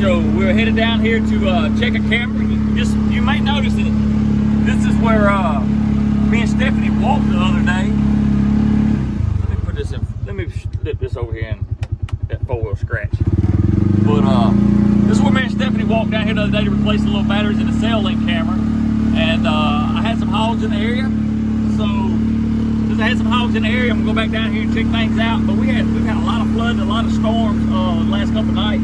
so we're headed down here to check a camera. You may notice that this is where me and Stephanie walked the other day. Let me flip this over here and that four-wheel scratch. But this is where me and Stephanie walked down here the other day to replace the little batteries in the cell link camera. And I had some hogs in the area. So since I had some hogs in the area, I'm gonna go back down here and check things out. But we've had a lot of flooding, a lot of storms the last couple of nights.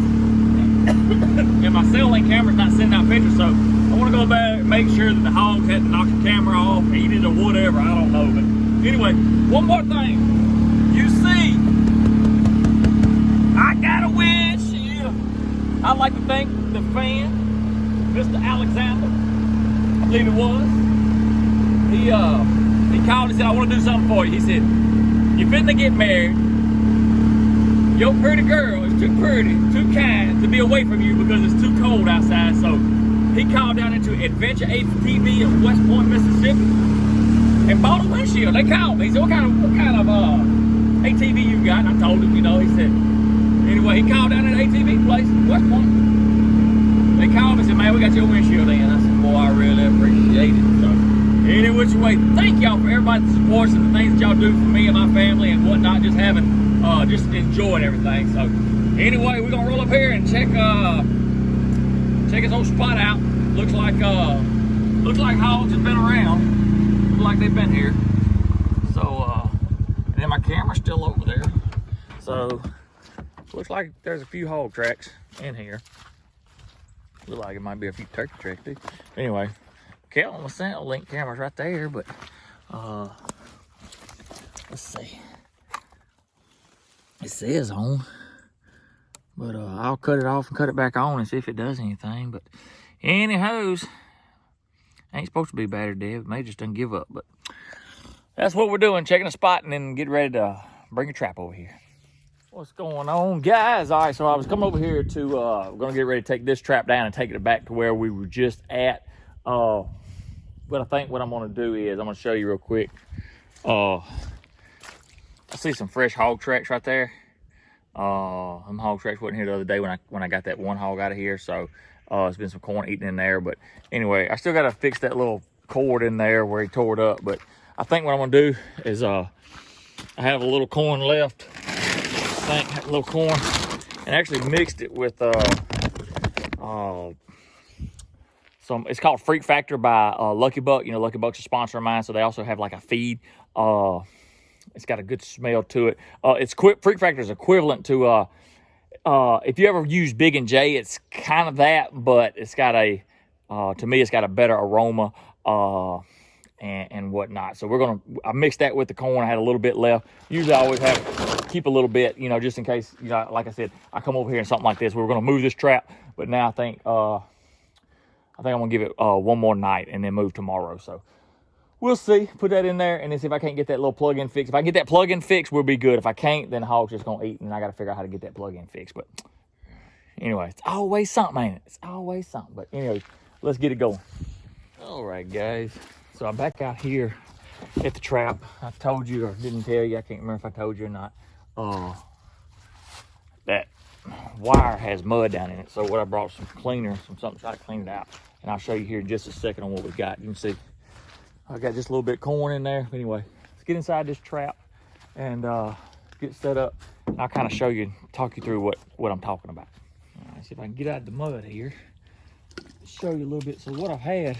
And my cell link camera's not sending out pictures, so I want to go back and make sure that the hogs hadn't knocked the camera off, eat it or whatever, I don't know. But anyway, one more thing. You see, I got a windshield. I'd like to thank the fan, Mr. Alexander, I believe it was. He called and said, I want to do something for you. He said, you're fitting to get married. Your pretty girl is too pretty, too kind to be away from you because it's too cold outside. So he called down into Adventure ATV in West Point, Mississippi, and bought a windshield. They called me. He said, what kind of ATV you got? And I told him, you know. He said, anyway, he called down at an ATV place in West Point. They called me and said, man, we got your windshield in. I said, boy, I really appreciate it. So any which way, thank y'all for everybody that supports and the things that y'all do for me and my family and whatnot. Just enjoying everything. So anyway, we're gonna roll up here and check this whole spot out. Looks like hogs have been around. Looks like they've been here. So and then my camera's still over there. So looks like there's a few hog tracks in here. Look like it might be a few turkey tracks too. Anyway, Kelton was saying link camera's right there, but let's see. It says on, but I'll cut it off and cut it back on and see if it does anything. But anyhows, ain't supposed to be battered dead. It may just done give up, but that's what we're doing, checking a spot and then get ready to bring a trap over here. What's going on, guys? All right, so I was coming over here to we're gonna get ready to take this trap down and take it back to where we were just at. But I think what I'm gonna do is I'm gonna show you real quick. I see some fresh hog tracks right there. Them hog tracks wasn't here the other day when I got that one hog out of here. So it's been some corn eating in there. But anyway, I still got to fix that little cord in there where he tore it up. But I think what I'm gonna do is I have a little corn left. I think a little corn, and actually mixed it with some. It's called Freak Factor by Lucky Buck. You know, Lucky Buck's a sponsor of mine, so they also have like a feed. It's got a good smell to it. Freak Factor is equivalent to if you ever use Big and J, it's kind of that, but it's got to me, it's got a better aroma and whatnot. So I mixed that with the corn. I had a little bit left. Usually I always keep a little bit, you know, just in case, you know, like I said, I come over here and something like this. We're going to move this trap, but now I think I'm going to give it one more night and then move tomorrow. So we'll see. Put that in there and then see if I can't get that little plug-in fixed. If I can get that plug-in fixed, we'll be good. If I can't, then the hog's just going to eat, and I got to figure out how to get that plug-in fixed. But anyway, it's always something, ain't it? It's always something. But anyway, let's get it going. All right, guys. So I'm back out here at the trap. I told you or didn't tell you. I can't remember if I told you or not. That wire has mud down in it. So what I brought some cleaner, something to try to clean it out. And I'll show you here in just a second on what we got. You can see I got just a little bit of corn in there. Anyway, let's get inside this trap and get set up. And I'll kind of show you, talk you through what I'm talking about. All right, see if I can get out of the mud here. Show you a little bit. So what I've had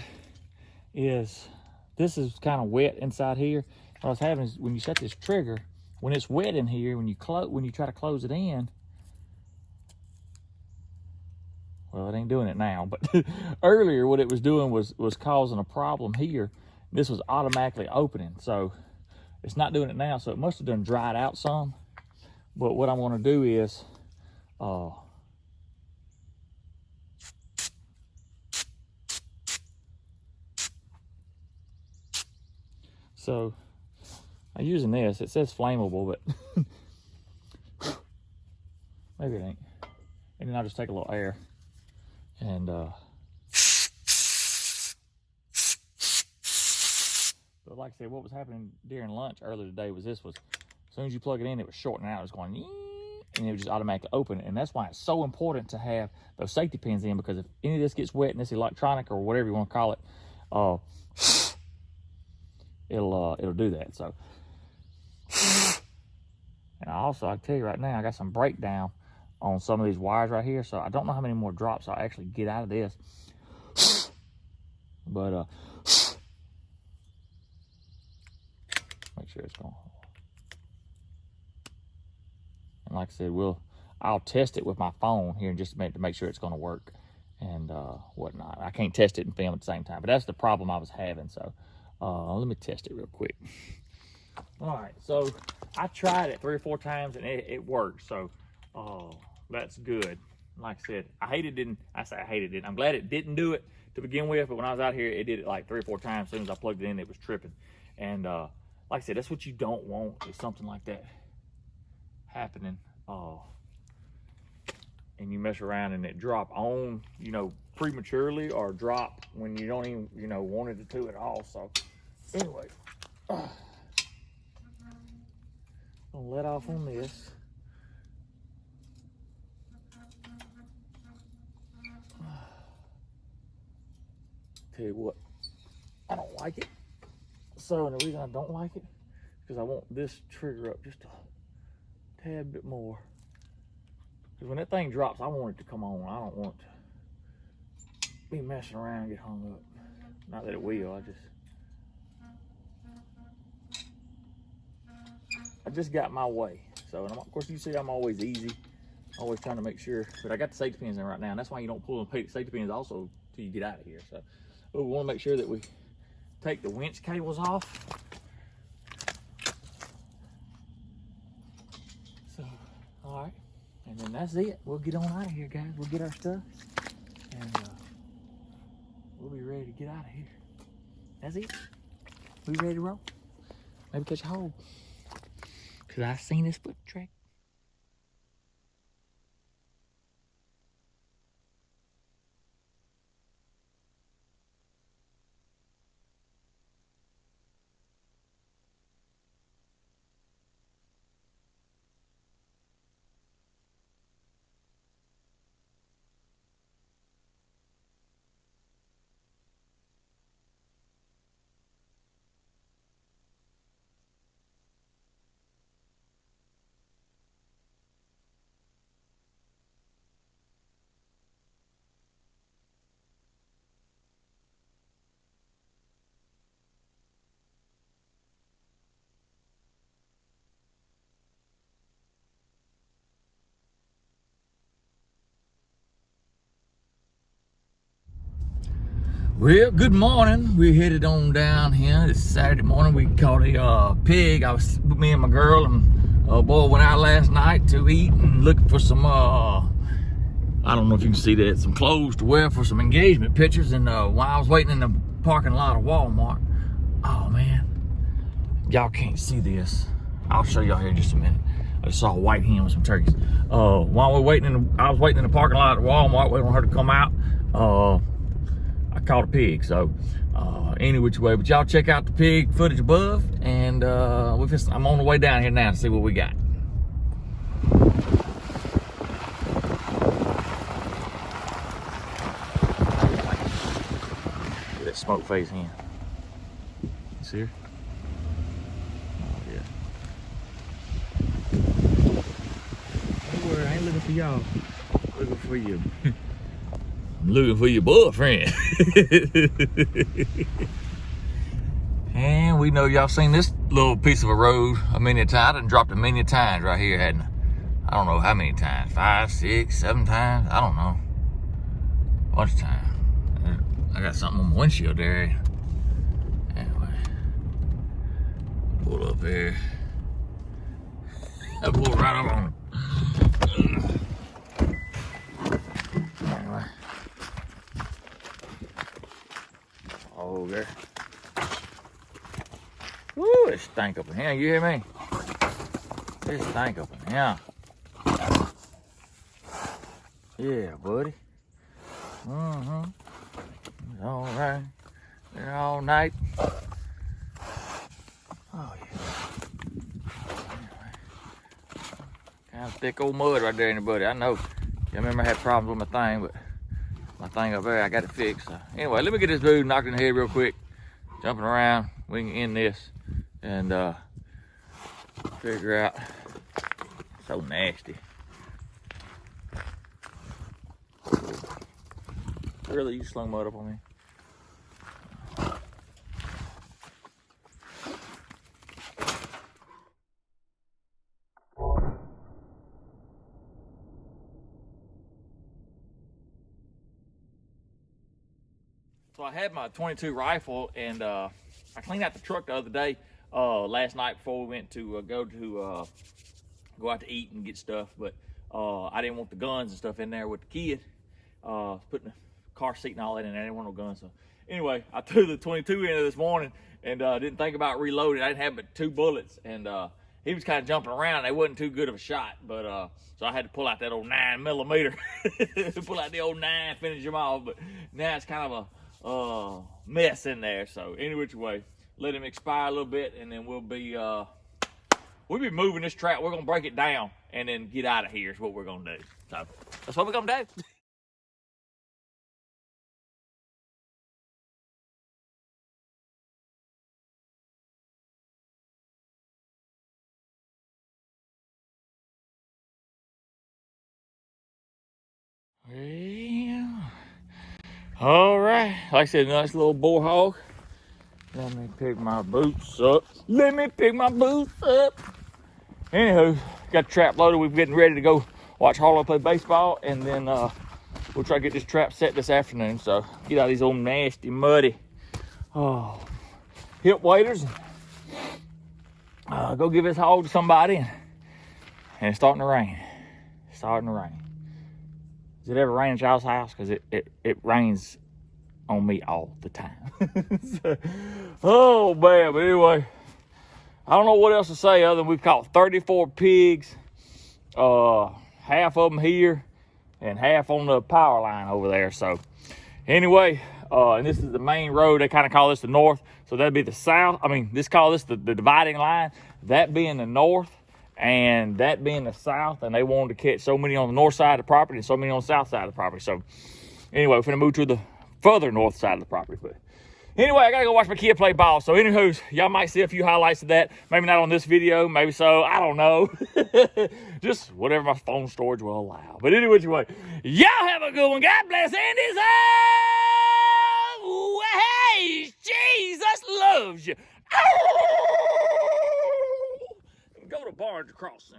is, this is kind of wet inside here. What I was having is when you set this trigger, when it's wet in here, when you try to close it in, well, it ain't doing it now, but earlier what it was doing was causing a problem here. This was automatically opening, so it's not doing it now, so it must have done dried out some. But what I'm going to do is so I'm using this. It says flammable, but maybe it ain't. And then I'll just take a little air and but like I said, what was happening during lunch earlier today was as soon as you plug it in, it was shorting out. It was going, and it would just automatically open it. And that's why it's so important to have those safety pins in, because if any of this gets wet in this electronic or whatever you want to call it, it'll do that. So, and also I tell you right now, I got some breakdown on some of these wires right here, so I don't know how many more drops I'll actually get out of this. But make sure it's going. And like I said, I'll test it with my phone here in just a minute to make sure it's going to work and whatnot. I can't test it and film at the same time, but that's the problem I was having. So let me test it real quick. All right, so I tried it 3 or 4 times and it worked. So that's good. Like I said, I hated it. I'm glad it didn't do it to begin with, but when I was out here, it did it like 3 or 4 times. As soon as I plugged it in, it was tripping. And like I said, that's what you don't want, is something like that happening. And you mess around and it drop on, prematurely, or drop when you don't even, want it to at all. So anyway, gonna let off on this. Tell you what, I don't like it. So, and the reason I don't like it is because I want this trigger up just a tad bit more. Because when that thing drops, I want it to come on. I don't want to be messing around and get hung up. Not that it will, I just got my way. So, and of course, you see I'm always easy. Always trying to make sure. But I got the safety pins in right now, and that's why you don't pull the safety pins also till you get out of here. So, but we want to make sure that we take the winch cables off. So, all right. And then that's it. We'll get on out of here, guys. We'll get our stuff, and we'll be ready to get out of here. That's it. We ready to roll? Maybe catch a hog. Because I seen this foot track. Well, good morning. We're headed on down here. It's Saturday morning. We caught a pig. Me and my girl and boy went out last night to eat and looking for some, I don't know if you can see that, some clothes to wear for some engagement pictures. And while I was waiting in the parking lot of Walmart, oh man, y'all can't see this. I'll show y'all here in just a minute. I just saw a white hen with some turkeys. While I was waiting in the parking lot at Walmart, waiting on her to come out. I caught a pig, so any which way. But y'all check out the pig footage above, and I'm on the way down here now to see what we got. Look at that smoke face hen. You see her? Oh yeah. Don't worry, I ain't looking for y'all. Looking for you. I'm looking for your boyfriend. And we know y'all seen this little piece of a road a many times. I done dropped it many times right here, hadn't I? I don't know how many times, 5, 6, 7 times, I don't know. A bunch of times. I got something on my windshield there. Anyway, pull up here. I pulled right up on it. Anyway. Oh, there. Woo, it stank up in here. You hear me? It stank up in here. Yeah, buddy. It's all right. There all night. Oh, yeah. Anyway. Kind of thick old mud right there, anybody. I know. I remember I had problems with my thing, but my thing up there, I got it fixed. So anyway, let me get this dude knocked in the head real quick. Jumping around. We can end this and figure out. So nasty. Really, you slung mud up on me. So I had my 22 rifle, and I cleaned out the truck the other day, last night before we went to go out to eat and get stuff. But I didn't want the guns and stuff in there with the kid. Putting the car seat and all that in there. I didn't want no guns. So anyway, I threw the 22 in there this morning and didn't think about reloading. I didn't have but 2 bullets, and he was kind of jumping around. They wasn't too good of a shot, but so I had to pull out that old 9mm. Pull out the old 9, finish him off. But now it's kind of a mess in there. So any which way, let him expire a little bit, and then we'll be moving this trap. We're gonna break it down and then get out of here is what we're gonna do. So that's what we're gonna do. Yeah. All right. Like I said, nice little boar hog. Let me pick my boots up. Anywho, got the trap loaded. We're getting ready to go watch Harlow play baseball, and then we'll try to get this trap set this afternoon. So get out of these old nasty, muddy hip waders. Go give this hog to somebody, and it's starting to rain. Does it ever rain at y'all's house? Because it rains on me all the time. So, oh man, but anyway, I don't know what else to say other than we've caught 34 pigs, half of them here and half on the power line over there. So anyway, and this is the main road. They kind of call this the north. So that'd be the south. I mean, call this the dividing line, that being the north and that being the south. And they wanted to catch so many on the north side of the property and so many on the south side of the property. So anyway, we're gonna move to the further north side of the property. But anyway, I gotta go watch my kid play ball. So anywho, y'all might see a few highlights of that. Maybe not on this video, maybe so, I don't know. Just whatever my phone storage will allow. But anyway, y'all have a good one. God bless Andy's home. Hey, Jesus loves you. Go to Barnes Crossing.